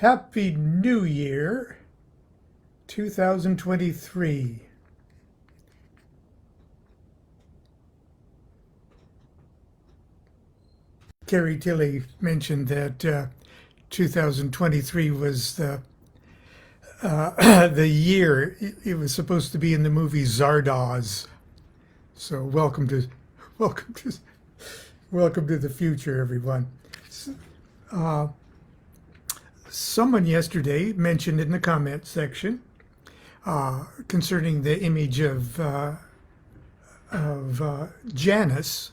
Happy New Year 2023. Carrie Tilley mentioned that 2023 was the year it was supposed to be in the movie Zardoz. So welcome to welcome to the future, everyone. Uh, Someone yesterday mentioned in the comment section concerning the image of Janus,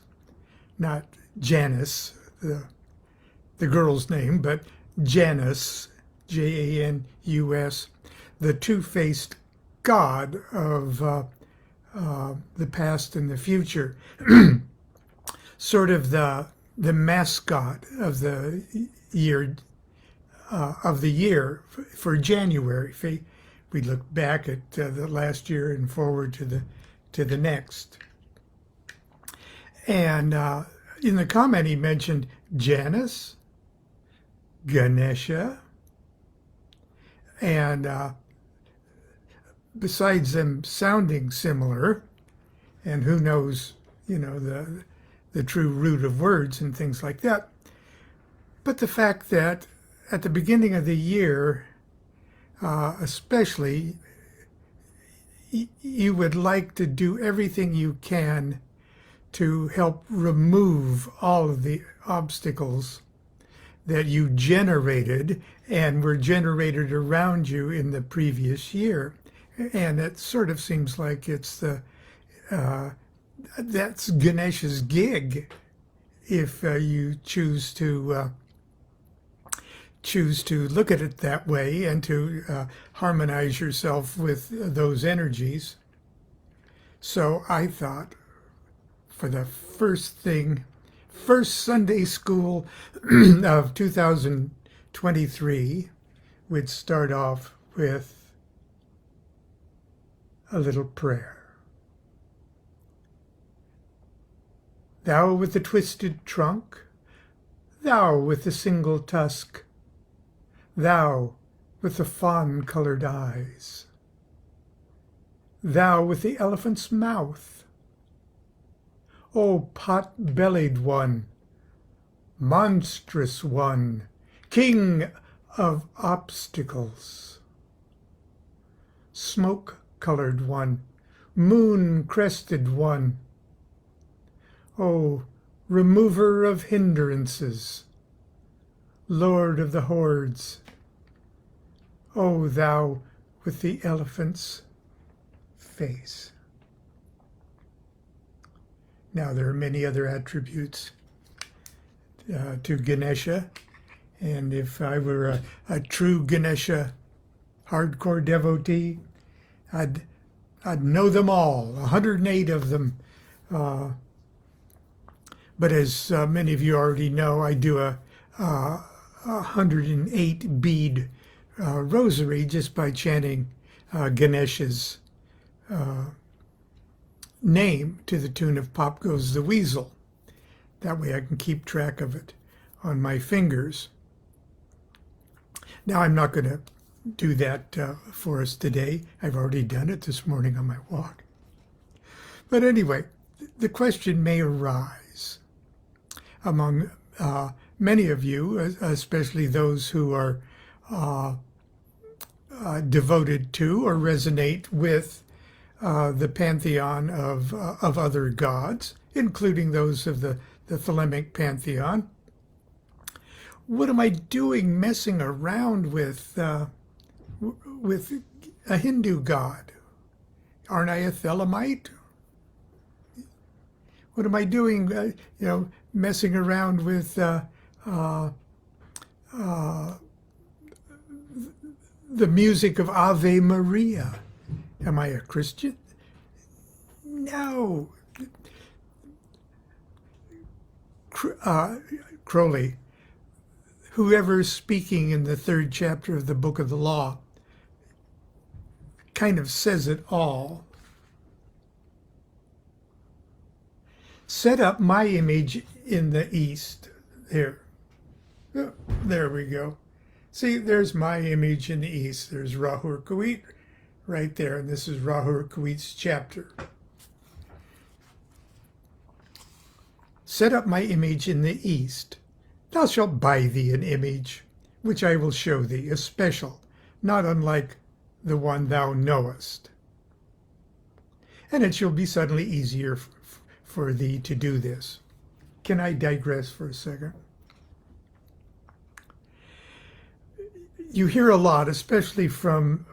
not Janus, the girl's name, but Janus, Janus, the two-faced god of the past and the future, sort of the mascot of the year. For January. If we look back at the last year and forward to the next. And in the comment he mentioned Janus, Ganesha, and besides them sounding similar, and who knows, the true root of words and things like that, but the fact that at the beginning of the year, especially, you would like to do everything you can to help remove all of the obstacles that you generated and were generated around you in the previous year. And it sort of seems like it's that's Ganesha's gig if you choose to look at it that way and to harmonize yourself with those energies. So I thought for the first Sunday school of 2023, we'd start off with a little prayer. Thou with the twisted trunk, thou with the single tusk, thou with the fawn-colored eyes, thou with the elephant's mouth, O pot-bellied one, monstrous one, king of obstacles, smoke-colored one, moon-crested one, O remover of hindrances, Lord of the hordes, O thou with the elephant's face. Now there are many other attributes to Ganesha, and if I were a true Ganesha hardcore devotee, I'd know them all, 108 of them. But as many of you already know, I do a 108 bead rosary just by chanting Ganesha's name to the tune of Pop Goes the Weasel. That way I can keep track of it on my fingers. Now I'm not going to do that for us today. I've already done it this morning on my walk. But anyway, the question may arise among many of you, especially those who are devoted to or resonate with the pantheon of other gods, including those of the Thelemic pantheon. What am I doing messing around with a Hindu god? Aren't I a Thelemite? What am I doing, messing around with the music of Ave Maria? Am I a Christian? No. Crowley, whoever's speaking in the 3rd chapter of the Book of the Law, kind of says it all. Set up my image in the east. There we go. See, there's my image in the east. There's Ra-Hoor-Khuit right there, and this is Ra-Hoor-Khuit's chapter. Set up my image in the east. Thou shalt buy thee an image, which I will show thee, a special, not unlike the one thou knowest. And it shall be suddenly easier for thee to do this. Can I digress for a second? You hear a lot, especially from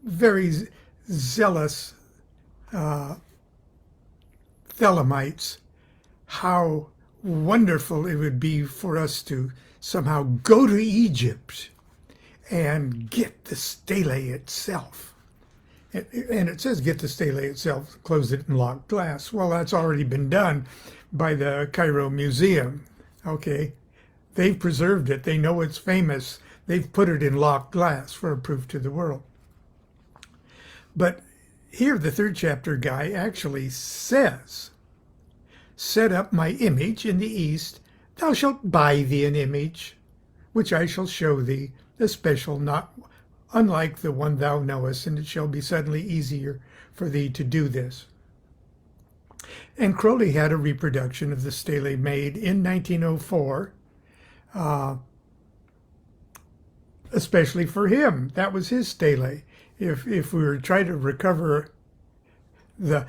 very zealous Thelemites, how wonderful it would be for us to somehow go to Egypt and get the stele itself. And it says get the stele itself, close it in locked glass. Well, that's already been done by the Cairo Museum, okay? They've preserved it. They know it's famous. They've put it in locked glass for a proof to the world. But here the third chapter guy actually says, set up my image in the east. Thou shalt buy thee an image, which I shall show thee, a special, not unlike the one thou knowest, and it shall be suddenly easier for thee to do this. And Crowley had a reproduction of the stele made in 1904, especially for him. That was his stele. If we were trying to recover the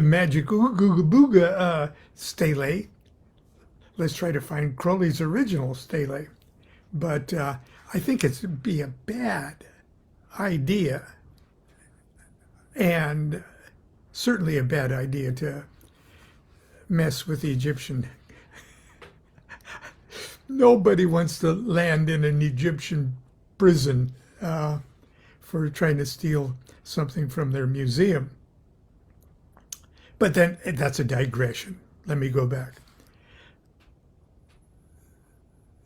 magic ooga booga stele, let's try to find Crowley's original stele. But I think it'd be a bad idea, and certainly a bad idea to mess with the Egyptian. Nobody wants to land in an Egyptian prison for trying to steal something from their museum. But then that's a digression. Let me go back.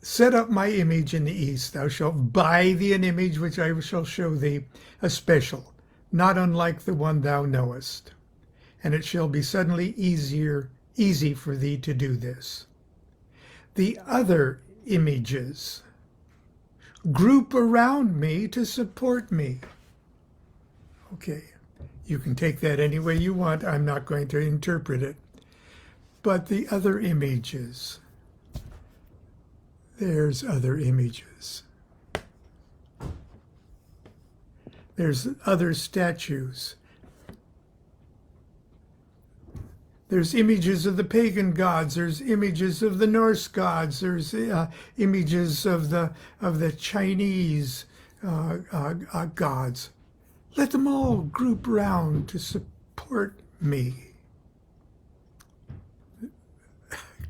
Set up my image in the east. Thou shalt buy thee an image which I shall show thee, a special, not unlike the one thou knowest. And it shall be suddenly easy for thee to do this. The other images group around me to support me. Okay, you can take that any way you want. I'm not going to interpret it. But the other images, there's other images. There's other statues. There's images of the pagan gods. There's images of the Norse gods. There's images of the Chinese gods. Let them all group round to support me.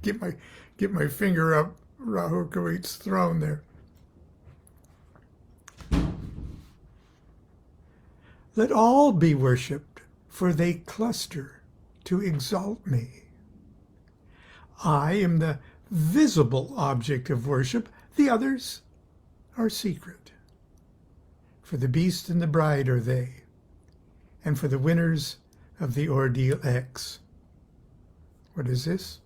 Get my finger up Ra-Hoor-Khuit's throne there. Let all be worshipped, for they cluster to exalt me. I am the visible object of worship. The others are secret. For the beast and the bride are they, and for the winners of the ordeal X. What is this?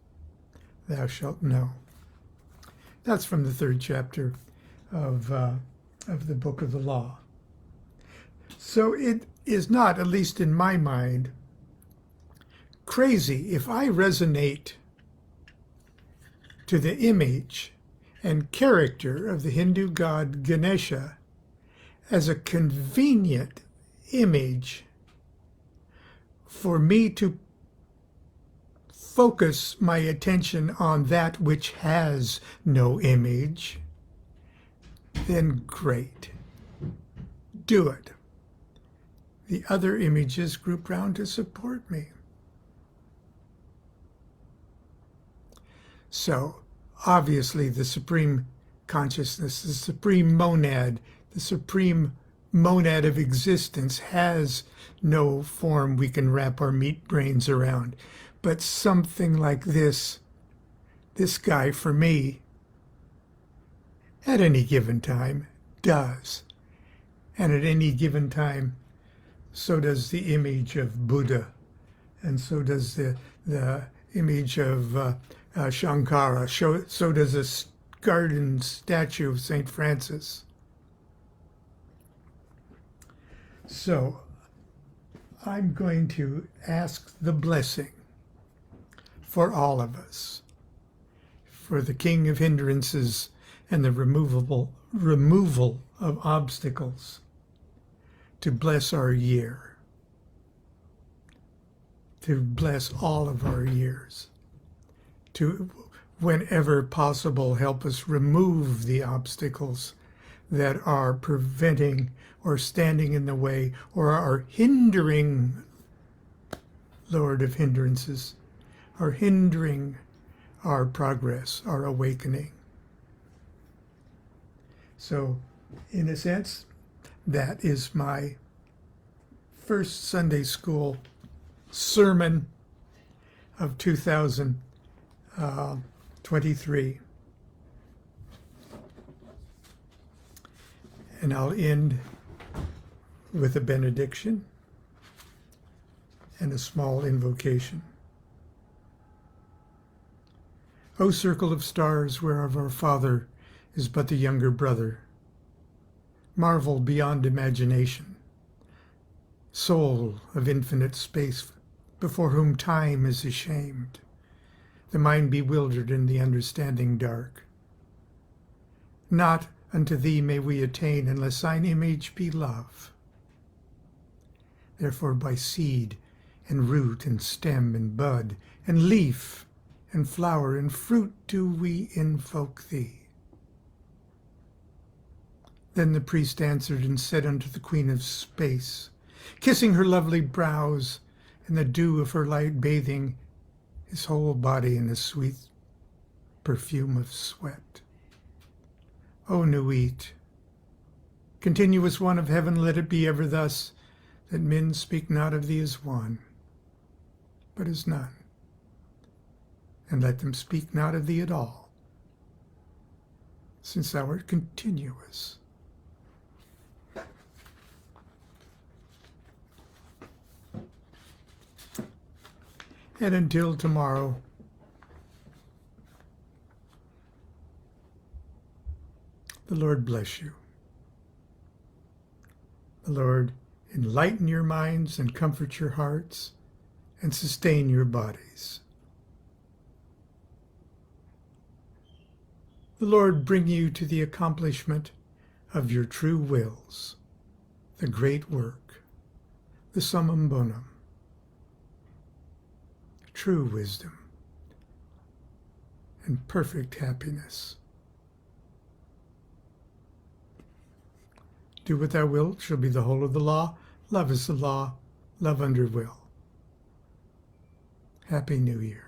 Thou shalt know. That's from the third chapter of the Book of the Law. So it is not, at least in my mind, crazy if I resonate to the image and character of the Hindu god Ganesha as a convenient image for me to focus my attention on that which has no image, then great. Do it. The other images group round to support me. So, obviously, the supreme consciousness, the supreme monad, the supreme monad of existence has no form we can wrap our meat brains around. But something like this guy, for me, at any given time, does. And at any given time, so does the image of Buddha, and so does the image of Shankara, so does a garden statue of St. Francis. So I'm going to ask the blessing for all of us, for the King of Hindrances and the removal of obstacles, to bless our year, to bless all of our years, to, whenever possible, help us remove the obstacles that are preventing or standing in the way or are hindering, Lord of Hindrances, are hindering our progress, our awakening. So, in a sense, that is my first Sunday school sermon of 2023. And I'll end with a benediction and a small invocation. O circle of stars, whereof our Father is but the younger brother, marvel beyond imagination, soul of infinite space, before whom time is ashamed, the mind bewildered and the understanding dark. Not unto thee may we attain unless thine image be love. Therefore by seed and root and stem and bud and leaf and flower and fruit do we invoke thee. Then the priest answered and said unto the Queen of Space, kissing her lovely brows and the dew of her light bathing his whole body in a sweet perfume of sweat. O Nuit, continuous one of heaven, let it be ever thus, that men speak not of thee as one, but as none, and let them speak not of thee at all, since thou art continuous. And until tomorrow, the Lord bless you. The Lord enlighten your minds and comfort your hearts and sustain your bodies. The Lord bring you to the accomplishment of your true wills, the great work, the summum bonum, true wisdom, and perfect happiness. Do what thou wilt shall be the whole of the law. Love is the law. Love under will. Happy New Year.